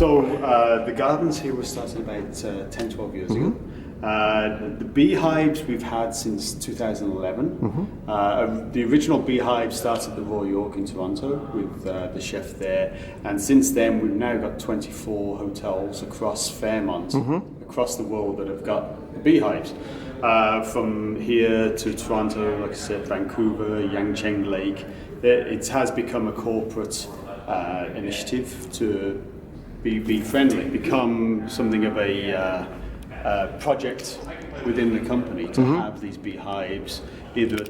The gardens here were started about 10, 12 years ago. The beehives we've had since 2011. The original beehive started at the Royal York in Toronto with the chef there, and since then we've now got 24 hotels across Fairmont, across the world that have got the beehives. From here to Toronto, like I said, Vancouver, Yangcheng Lake, it has become a corporate initiative to be friendly, become something of a project within the company to have these beehives either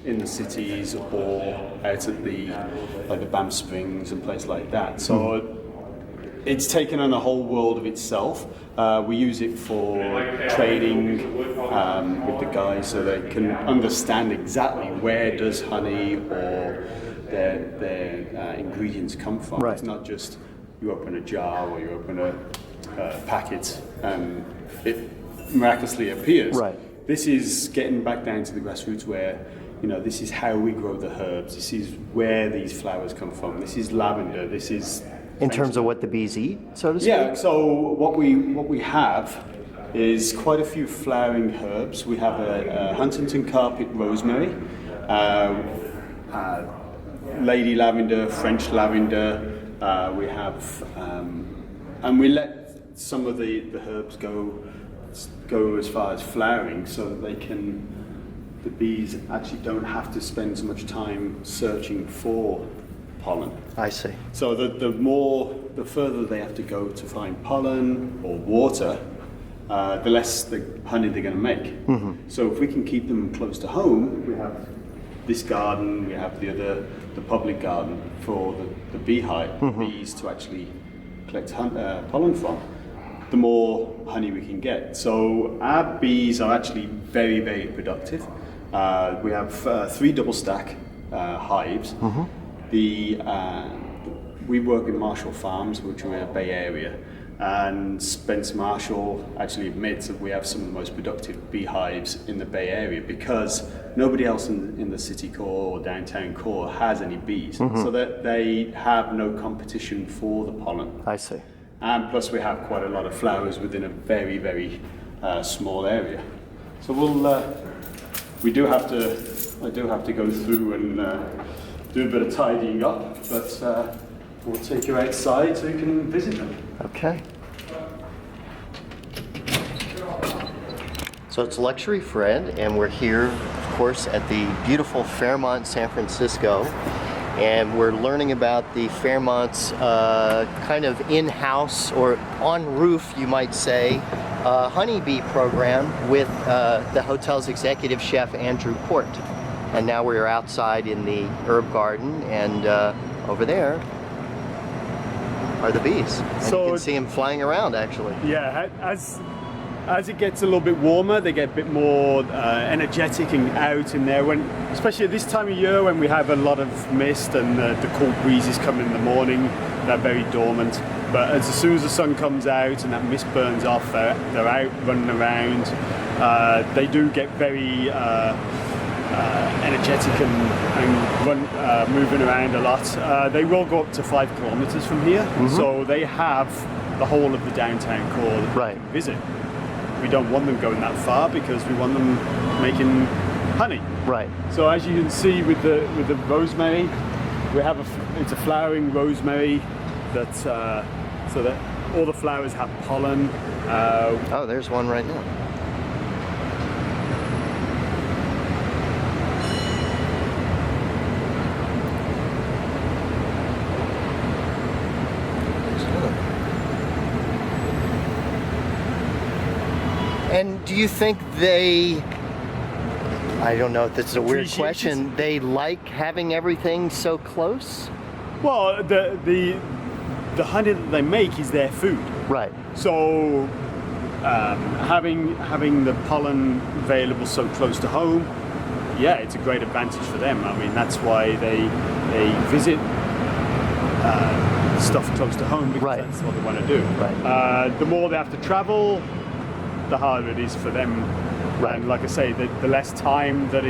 in the cities or out at the Banff Springs and places like that. So it's taken on a whole world of itself. We use it for training with the guys so they can understand exactly where does honey or their ingredients come from. Right. It's not just you open a jar or you open a packet and it miraculously appears. Right. This is getting back down to the grassroots where, this is how we grow the herbs. This is where these flowers come from. This is lavender. This is... In terms of what the bees eat, so to speak? Yeah, so what we have is quite a few flowering herbs. We have a Huntington carpet rosemary, lady lavender, French lavender. We have, and we let some of the herbs go as far as flowering so that the bees actually don't have to spend so much time searching for pollen. I see. So the further they have to go to find pollen or water, the less the honey they're going to make. So if we can keep them close to home, we have this garden, we have the public garden for the beehive, bees to actually collect pollen from, the more honey we can get. So our bees are actually very, very productive. We have 3 double stack hives. We work in Marshall Farms, which are in the Bay Area, and Spencer Marshall actually admits that we have some of the most productive beehives in the Bay Area because nobody else in the city core or downtown core has any bees, so that they have no competition for the pollen. I see. And plus we have quite a lot of flowers within a very, very small area. So I do have to go through and do a bit of tidying up, but we'll take you outside so you can visit them. Okay. So it's Luxury Fred, and we're here, of course, at the beautiful Fairmont San Francisco, and we're learning about the Fairmont's kind of in-house or on-roof, you might say, honeybee program with the hotel's executive chef, Andrew Port. And now we're outside in the herb garden, and over there are the bees. And So you can see them flying around, actually. Yeah, as it gets a little bit warmer, they get a bit more energetic and out in there. Especially at this time of year when we have a lot of mist and the cool breezes come in the morning, they're very dormant. But as soon as the sun comes out and that mist burns off, they're out running around. They do get very energetic and run, moving around a lot. They will go up to 5 kilometers from here, so they have the whole of the downtown core to visit. We don't want them going that far because we want them making honey. Right. So as you can see with the rosemary, we have it's a flowering rosemary that so that all the flowers have pollen. Oh, there's one right now. And do you think I don't know if this is a weird question, they like having everything so close? Well, the honey that they make is their food. Right. So having the pollen available so close to home, yeah, it's a great advantage for them. I mean, that's why they visit stuff close to home, because that's what they want to do. Right. The more they have to travel, the harder it is for them. Right. And like I say, the less time that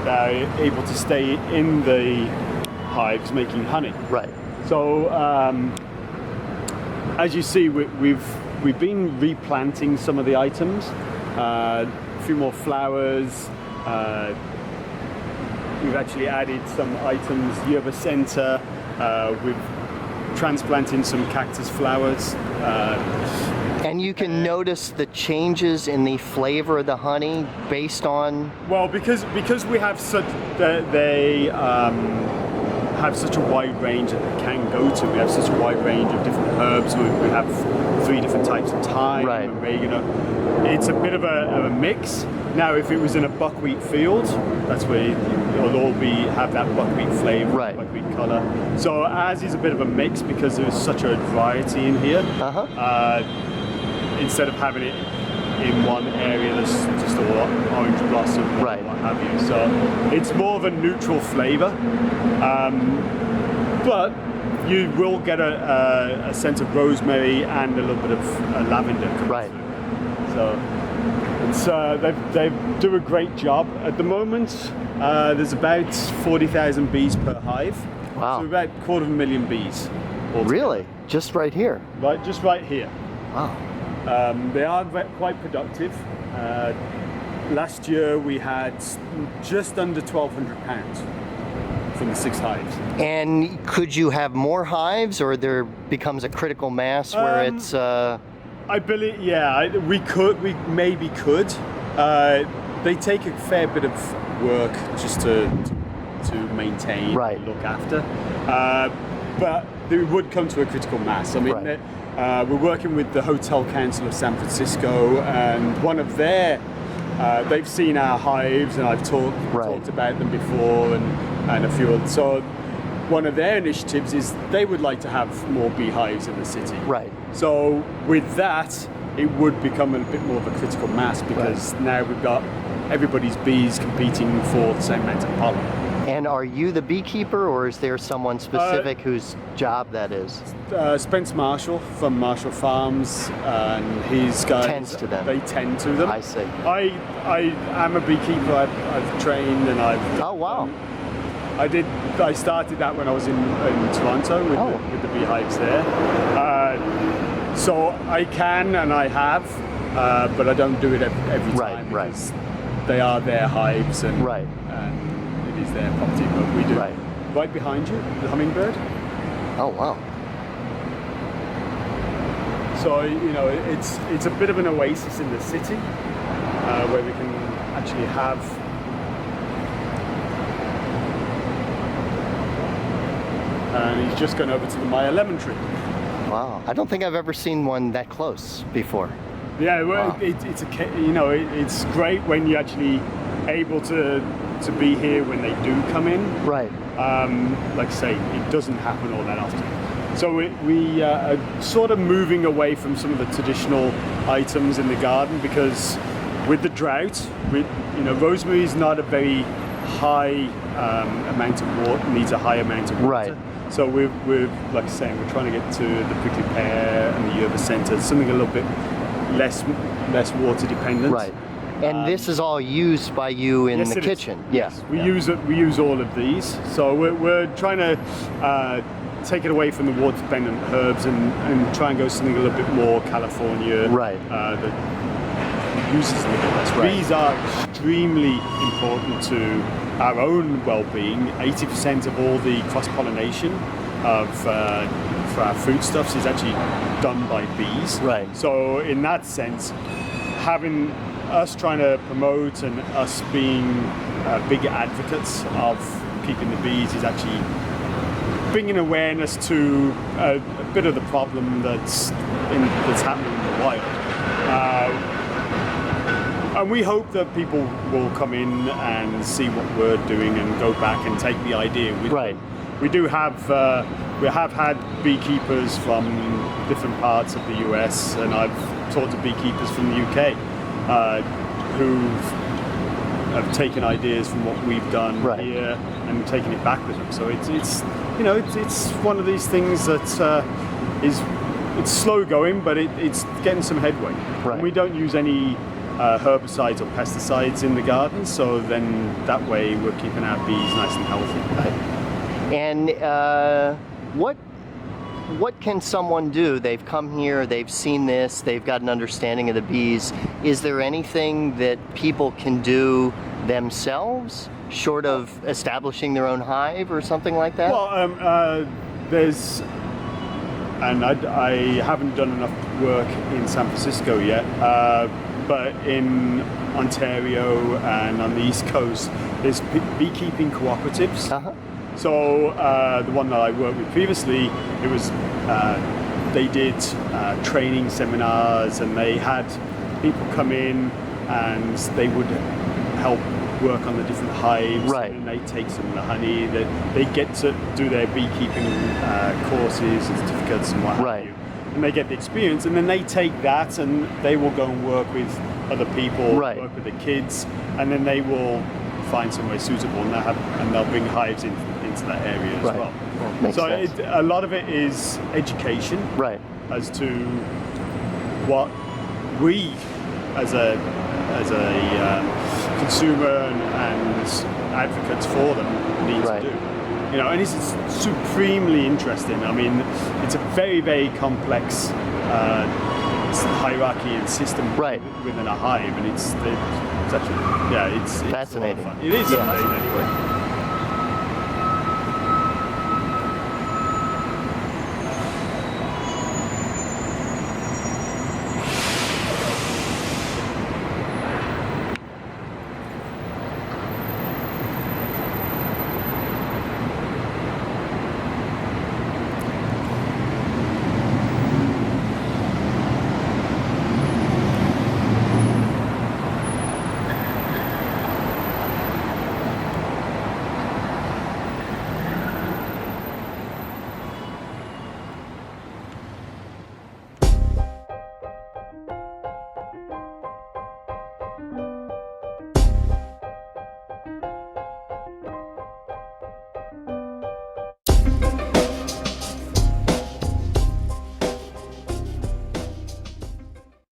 they're able to stay in the hives making honey. Right. So as you see, we've been replanting some of the items, a few more flowers. We've actually added some items, yerba center. We've transplanted some cactus flowers. And you can notice the changes in the flavor of the honey based on... Well, because we have such, they have such a wide range that they can go to. We have such a wide range of different herbs. We have 3 different types of thyme, Right. oregano. It's a bit of a mix. Now, if it was in a buckwheat field, that's where it'll all have that buckwheat flavor, Right. buckwheat color. So ours is a bit of a mix because there's such a variety in here. Instead of having it in one area, there's just all orange blossom, Right. what have you. So it's more of a neutral flavor, but you will get a sense of rosemary and a little bit of lavender coming Right. through. So they do a great job. At the moment, there's about 40,000 bees per hive. Wow. So about 250,000 bees. altogether. Really? Just right here? Right, just right here. Wow. They are quite productive. Last year we had just under 1,200 pounds from the 6 hives. And could you have more hives, or there becomes a critical mass where it's... I believe, yeah, we maybe could. They take a fair bit of work just to maintain, Right. and look after. But they would come to a critical mass. I mean, Right. we're working with the Hotel Council of San Francisco, and one of their, they've seen our hives, and I've talked about them before, and a few others. So one of their initiatives is they would like to have more beehives in the city. Right. So with that, it would become a bit more of a critical mass because now we've got everybody's bees competing for the same amount of pollen. And are you the beekeeper, or is there someone specific whose job that is? Spence Marshall from Marshall Farms, and his guys Tends to them. They tend to them. I see. I am a beekeeper. I've trained and I've. Oh, wow. I started that when I was in Toronto with the beehives there. So I can and I have, but I don't do it every time. Right. Because they are their hives and it is their property. But we do. Right behind you, the hummingbird. Oh, wow. So it's a bit of an oasis in the city where we can actually have. And he's just gone over to the Maya lemon tree. Wow. I don't think I've ever seen one that close before. Yeah, well, Wow. it's great when you're actually able to be here when they do come in. Right. Like I say, it doesn't happen all that often. So we are sort of moving away from some of the traditional items in the garden because with the drought, rosemary is not a very high amount of water, needs a high amount of water. Right. So we're like I say, we're trying to get to the prickly pear and the yerba center, something a little bit less water dependent. Right. And this is all used by you in the kitchen. Yes, we use all of these. So we're trying to take it away from the water dependent herbs and try and go something a little bit more California. Right. That uses a little bit less. Right. Bees are extremely important to our own well-being. 80% of all the cross-pollination for our foodstuffs is actually done by bees. Right. So in that sense, having us trying to promote and us being big advocates of keeping the bees is actually bringing awareness to a bit of the problem that's happening in the wild. And we hope that people will come in and see what we're doing and go back and take the idea with them. We do have we have had beekeepers from different parts of the US, and I've talked to beekeepers from the UK who have taken ideas from what we've done here and taken it back with them. So it's one of these things that it's slow going, but it's getting some headway. And we don't use any herbicides or pesticides in the garden, so then that way we're keeping our bees nice and healthy. And what what can someone do? They've come here, they've seen this, they've got an understanding of the bees. Is there anything that people can do themselves, short of establishing their own hive or something like that? Well, there's, and I haven't done enough work in San Francisco yet, but in Ontario and on the East Coast, there's beekeeping cooperatives. So the one that I worked with previously, it was they did training seminars, and they had people come in and they would help work on the different hives, right. and they take some of the honey. They get to do their beekeeping courses and certificates and what have you, and they get the experience, and then they take that and they will go and work with other people, right. work with the kids, and then they will find somewhere suitable, and they'll bring hives into that area as right. well. Makes So sense. a lot of it is education, right. as to what we as a consumer and advocates for them need right. to do. You know, and it's supremely interesting. I mean, it's a very, very complex hierarchy and system right. within a hive, and it's actually, yeah, it's fascinating. A lot of fun. It is fascinating.